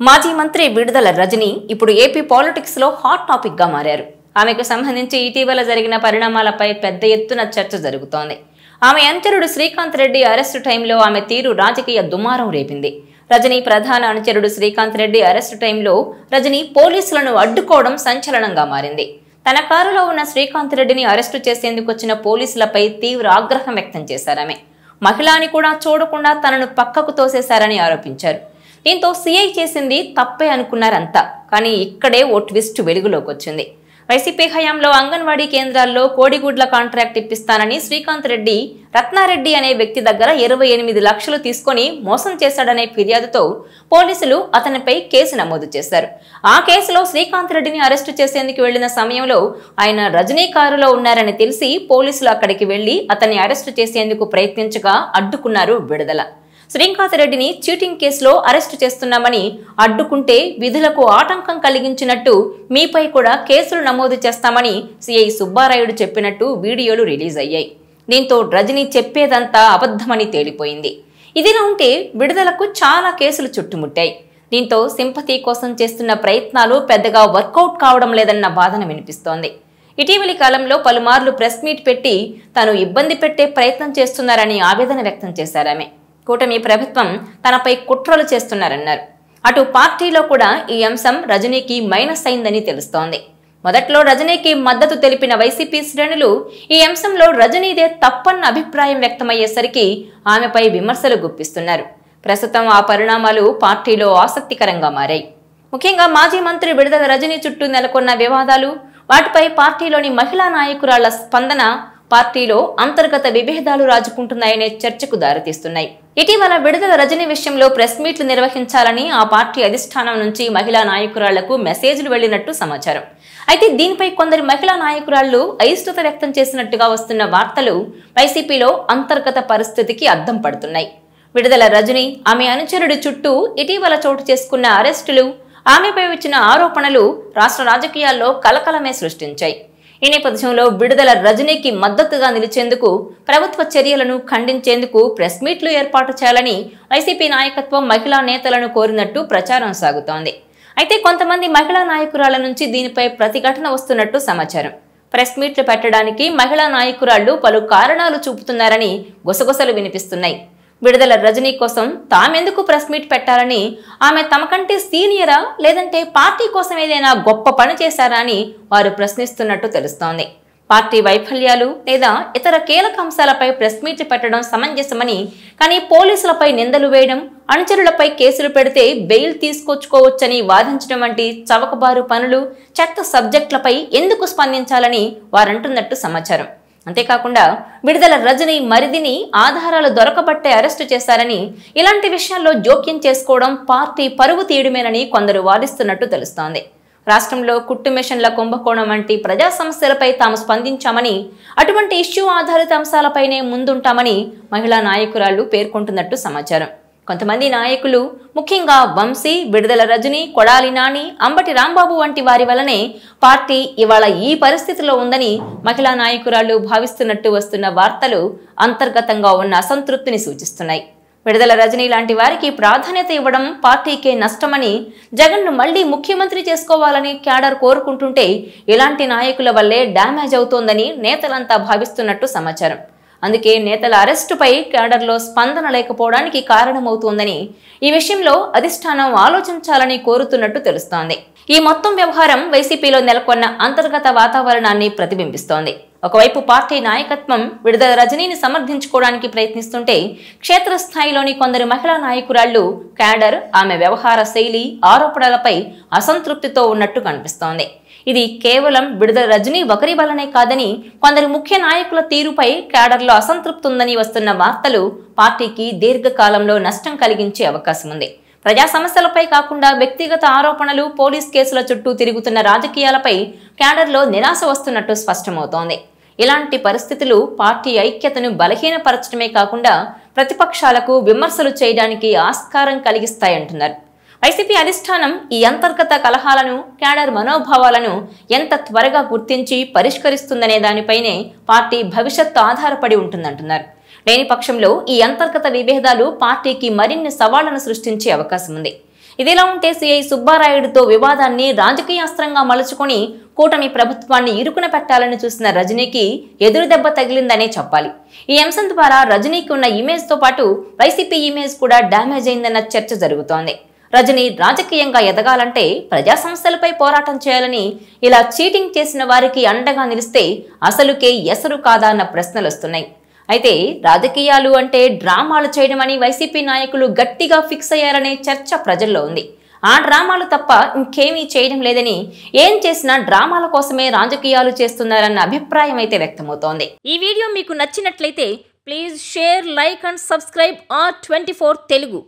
మాజీ మంత్రి విడుదల రజని ఇప్పుడు ఏపీ పాలిటిక్స్ లో హాట్ టాపిక్ గా మారారు. ఆమెకు సంబంధించి ఇటీవల జరిగిన పరిణామాలపై పెద్ద ఎత్తున చర్చ జరుగుతోంది. ఆమె అనుచరుడు శ్రీకాంత్ రెడ్డి అరెస్టు టైంలో ఆమె తీరు రాజకీయ దుమారం రేపింది. రజని ప్రధాన అనుచరుడు శ్రీకాంత్ రెడ్డి అరెస్టు టైంలో రజని పోలీసులను అడ్డుకోవడం సంచలనంగా మారింది. తన కారులో ఉన్న శ్రీకాంత్ రెడ్డిని అరెస్టు చేసేందుకు వచ్చిన పోలీసులపై తీవ్ర ఆగ్రహం వ్యక్తం చేశారామె. మహిళని కూడా చూడకుండా తనను పక్కకు తోసేశారని ఆరోపించారు. దీంతో సీఐ చేసింది తప్పే అనుకున్నారంతా. కానీ ఇక్కడే ఓ ట్విస్ట్ వెలుగులోకి వచ్చింది. వైసీపీ హయాంలో అంగన్వాడీ కేంద్రాల్లో కోడిగుడ్ల కాంట్రాక్ట్ ఇప్పిస్తానని శ్రీకాంత్ రెడ్డి రత్నారెడ్డి అనే వ్యక్తి దగ్గర 28 లక్షలు తీసుకుని మోసం చేశాడనే ఫిర్యాదుతో పోలీసులు అతనిపై కేసు నమోదు చేశారు. ఆ కేసులో శ్రీకాంత్ రెడ్డిని అరెస్టు చేసేందుకు వెళ్లిన సమయంలో ఆయన రజనీ కారులో ఉన్నారని తెలిసి పోలీసులు అక్కడికి వెళ్లి అతన్ని అరెస్టు చేసేందుకు ప్రయత్నించగా అడ్డుకున్నారు విడుదల. శ్రీకాంత్ రెడ్డిని చీటింగ్ కేసులో అరెస్టు చేస్తున్నామని అడ్డుకుంటే విధులకు ఆటంకం కలిగించినట్టు మీపై కూడా కేసులు నమోదు చేస్తామని సిఐ సుబ్బారాయుడు చెప్పినట్టు వీడియోలు రిలీజ్ అయ్యాయి. దీంతో రజని చెప్పేదంతా అబద్ధమని తేలిపోయింది. ఇదిలా ఉంటే విడుదలకు చాలా కేసులు చుట్టుముట్టాయి. దీంతో సింపతి కోసం చేస్తున్న ప్రయత్నాలు పెద్దగా వర్కౌట్ కావడం లేదన్న వాదన వినిపిస్తోంది. ఇటీవలి కాలంలో పలుమార్లు ప్రెస్ మీట్ పెట్టి తాను ఇబ్బంది పెట్టే ప్రయత్నం చేస్తున్నారని ఆవేదన వ్యక్తం చేశారామె. కూటమి ప్రభుత్వం తనపై కుట్రలు చేస్తున్నారన్నారు. అటు పార్టీలో కూడా ఈ అంశం రజనీకి మైనస్ అయిందని తెలుస్తోంది. మొదట్లో రజనీకి మద్దతు తెలిపిన వైసీపీ శ్రేణులు ఈ అంశంలో రజనీదే తప్పన్న అభిప్రాయం వ్యక్తమయ్యేసరికి ఆమెపై విమర్శలు గుప్పిస్తున్నారు. ప్రస్తుతం ఆ పరిణామాలు పార్టీలో ఆసక్తికరంగా మారాయి. ముఖ్యంగా మాజీ మంత్రి విడుదల రజనీ చుట్టూ నెలకొన్న వివాదాలు, వాటిపై పార్టీలోని మహిళా నాయకురాళ్ల స్పందన పార్టీలో అంతర్గత విభేదాలు రాజుకుంటున్నాయనే చర్చకు దారితీస్తున్నాయి. ఇటీవల విడుదల రజనీ విషయంలో ప్రెస్ మీట్లు నిర్వహించాలని ఆ పార్టీ అధిష్టానం నుంచి మహిళా నాయకురాళ్లకు మెసేజ్లు వెళ్లినట్టు సమాచారం. అయితే దీనిపై కొందరు మహిళా నాయకురాళ్లు అయిష్టత వ్యక్తం చేసినట్టుగా వస్తున్న వార్తలు వైసీపీలో అంతర్గత పరిస్థితికి అద్దం పడుతున్నాయి. విడుదల రజనీ, ఆమె అనుచరుడి చుట్టూ ఇటీవల చోటు చేసుకున్న అరెస్టులు, ఆమెపై వచ్చిన ఆరోపణలు రాష్ట్ర రాజకీయాల్లో కలకలమే సృష్టించాయి. ఈ నేపథ్యంలో విడుదల రజనీకి మద్దతుగా నిలిచేందుకు, ప్రభుత్వ చర్యలను ఖండించేందుకు ప్రెస్ మీట్లు ఏర్పాటు చేయాలని వైసీపీ నాయకత్వం మహిళా నేతలను కోరినట్టు ప్రచారం సాగుతోంది. అయితే కొంతమంది మహిళా నాయకురాళ్ల నుంచి దీనిపై ప్రతిఘటన వస్తున్నట్టు సమాచారం. ప్రెస్ మీట్లు పెట్టడానికి మహిళా నాయకురాళ్లు పలు కారణాలు చూపుతున్నారని గుసగుసలు వినిపిస్తున్నాయి. విడుదల రజనీ కోసం తామెందుకు ప్రెస్ మీట్ పెట్టాలని, ఆమె తమకంటే సీనియరా లేదంటే పార్టీ కోసం ఏదైనా గొప్ప పని చేశారా అని వారు ప్రశ్నిస్తున్నట్టు తెలుస్తోంది. పార్టీ వైఫల్యాలు లేదా ఇతర కీలక అంశాలపై ప్రెస్ మీట్ పెట్టడం సమంజసమని, కానీ పోలీసులపై నిందలు వేయడం, అనుచరులపై కేసులు పెడితే బెయిల్ తీసుకొచ్చుకోవచ్చని వాదించడం వంటి చవకబారు పనులు, చెత్త సబ్జెక్టులపై ఎందుకు స్పందించాలని వారంటున్నట్టు సమాచారం. అంతేకాకుండా విడుదల రజనీ మరిదిని ఆధారాలు దొరకబట్టే అరెస్టు చేశారని, ఇలాంటి విషయాల్లో జోక్యం చేసుకోవడం పార్టీ పరువు తీయడమేనని కొందరు వాదిస్తున్నట్టు తెలుస్తోంది. రాష్ట్రంలో కుట్టు మిషన్ల కుంభకోణం వంటి ప్రజా సమస్యలపై తాము స్పందించామని, అటువంటి ఇష్యూ ఆధారిత అంశాలపైనే ముందుంటామని మహిళా నాయకురాళ్లు పేర్కొంటున్నట్టు సమాచారం. కొంతమంది నాయకులు, ముఖ్యంగా వంశీ, విడుదల రజనీ, కొడాలి నాని, అంబటి రాంబాబు వంటి వారి వల్లనే పార్టీ ఇవాళ ఈ పరిస్థితిలో ఉందని మహిళా నాయకురాళ్లు భావిస్తున్నట్టు వస్తున్న వార్తలు అంతర్గతంగా ఉన్న అసంతృప్తిని సూచిస్తున్నాయి. విడుదల రజనీ లాంటి వారికి ప్రాధాన్యత ఇవ్వడం పార్టీకే నష్టమని, జగన్ను మళ్లీ ముఖ్యమంత్రి చేసుకోవాలని క్యాడర్ కోరుకుంటుంటే ఇలాంటి నాయకుల వల్లే డ్యామేజ్ అవుతోందని నేతలంతా భావిస్తున్నట్టు సమాచారం. అందుకే నేతల అరెస్టుపై క్యాడర్లో స్పందన లేకపోవడానికి కారణమవుతోందని, ఈ విషయంలో అధిష్టానం ఆలోచించాలని కోరుతున్నట్టు తెలుస్తోంది. ఈ మొత్తం వ్యవహారం వైసీపీలో నెలకొన్న అంతర్గత వాతావరణాన్ని ప్రతిబింబిస్తోంది. ఒకవైపు పార్టీ నాయకత్వం విడుదల రజనీని సమర్థించుకోవడానికి ప్రయత్నిస్తుంటే, క్షేత్రస్థాయిలోని కొందరు మహిళా నాయకురాళ్లు క్యాడర్ ఆమె వ్యవహార శైలి, ఆరోపణలపై అసంతృప్తితో ఉన్నట్టు కనిపిస్తోంది. ఇది కేవలం విడుదల రజనీ ఒకరి వల్లనే కాదని, కొందరు ముఖ్య నాయకుల తీరుపై క్యాడర్లో అసంతృప్తి ఉందని వస్తున్న వార్తలు పార్టీకి దీర్ఘకాలంలో నష్టం కలిగించే అవకాశం ఉంది. ప్రజా సమస్యలపై కాకుండా వ్యక్తిగత ఆరోపణలు, పోలీస్ కేసుల చుట్టూ తిరుగుతున్న రాజకీయాలపై క్యాడర్లో నిరాశ వస్తున్నట్టు స్పష్టమవుతోంది. ఇలాంటి పరిస్థితులు పార్టీ ఐక్యతను బలహీనపరచడమే కాకుండా ప్రతిపక్షాలకు విమర్శలు చేయడానికి ఆస్కారం కలిగిస్తాయంటున్నారు. వైసీపీ అధిష్టానం ఈ అంతర్గత కలహాలను, క్యాడర్ మనోభావాలను ఎంత త్వరగా గుర్తించి పరిష్కరిస్తుందనే దానిపైనే పార్టీ భవిష్యత్తు ఆధారపడి ఉంటుందంటున్నారు. లేని పక్షంలో ఈ అంతర్గత విభేదాలు పార్టీకి మరిన్ని సవాళ్లను సృష్టించే అవకాశం ఉంది. ఇదిలా ఉంటే సిఐ సుబ్బారాయుడుతో వివాదాన్ని రాజకీయాస్త్రంగా మలుచుకొని కూటమి ప్రభుత్వాన్ని ఇరుకున పెట్టాలని చూసిన రజనీకి ఎదురు దెబ్బ తగిలిందనే చెప్పాలి. ఈ అంశం ద్వారా రజనీకి ఉన్న ఇమేజ్ తో పాటు వైసీపీ ఇమేజ్ కూడా డ్యామేజ్ అయిందన్న చర్చ జరుగుతోంది. రజనీ రాజకీయంగా ఎదగాలంటే ప్రజా సమస్యలపై పోరాటం చేయాలని, ఇలా చీటింగ్ చేసిన వారికి అండగా నిలిస్తే అసలుకే ఎసరు కాదా అన్న ప్రశ్నలు వస్తున్నాయి. అయితే రాజకీయాలు అంటే డ్రామాలు చేయడమని వైసీపీ నాయకులు గట్టిగా ఫిక్స్ అయ్యారనే చర్చ ప్రజల్లో ఉంది. ఆ డ్రామాలు తప్ప ఇంకేమీ చేయడం లేదని, ఏం చేసినా డ్రామాల కోసమే రాజకీయాలు చేస్తున్నారన్న అభిప్రాయం అయితే వ్యక్తమవుతోంది. ఈ వీడియో మీకు నచ్చినట్లయితే please share, like and subscribe R24 Telugu.